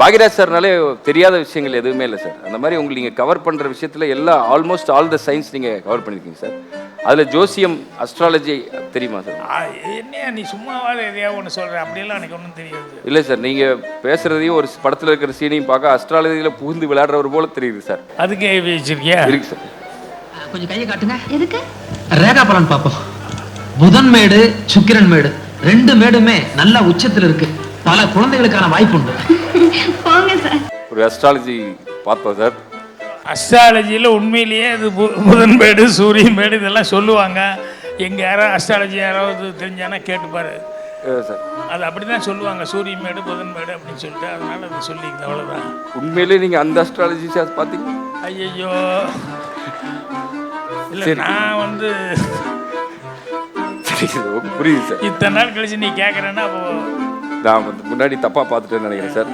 பாக்யராஜ் சார்னாலே தெரியாத விஷயங்கள் எதுவுமே இல்லை சார். அந்த மாதிரி உங்களுக்கு நீங்கள் கவர் பண்ணுற விஷயத்தில் எல்லா ஆல்மோஸ்ட் ஆல் த சயின்ஸ் நீங்கள் கவர் பண்ணியிருக்கீங்க சார். அதில் ஜோசியம் அஸ்ட்ராலஜி தெரியுமா சார்? என்னையா நீ சும்மாவாத எதையா ஒன்று சொல்கிற, அப்படியெல்லாம் எனக்கு ஒன்றும் தெரியாது. இல்லை சார், நீங்கள் பேசுகிறதையும் ஒரு படத்தில் இருக்கிற சீனையும் பார்க்க அஸ்ட்ராலஜியில் புகுந்து விளையாடுறவர் போல தெரியுது சார். அதுக்கு வச்சிருக்கியா? இருக்கு சார். கொஞ்சம் கையை காட்டுங்க. எதுக்கு? ரேகா பலன் பார்ப்போம். புதன் மேடு சுக்கிரன் மேடு 2 மேடுமே நல்ல உச்சத்தில் இருக்கு. பல குழந்தைகளுக்கான வாய்ப்பு உண்டு. போங்க சார். ஒரு அஸ்ட்ராலஜி பார்த்தோம் சார். அஸ்ட்ராலஜியில் உண்மையிலேயே அது புதன் மேடு சூரியன் மேடு இதெல்லாம் சொல்லுவாங்க. எங்கள் யாராவது அஸ்ட்ராலஜி யாராவது தெரிஞ்சானா கேட்டுப்பாரு சார். அது அப்படி தான் சொல்லுவாங்க, சூரியன் மேடு புதன் மேடு அப்படின்னு சொல்லிட்டு. அதனால அது சொல்லிக்குது, அவ்வளோதான். உண்மையிலே நீங்கள் அந்த அஸ்ட்ராலஜி பார்த்தீங்க? ஐயோ இல்லை, நான் வந்து புரியுது சார். இத்தனை நாள் கழிச்சு நீ கேட்குறேன்னா அப்போ நான் வந்து முன்னாடி தப்பாக பார்த்துட்டேன்னு நினைக்கிறேன் சார்.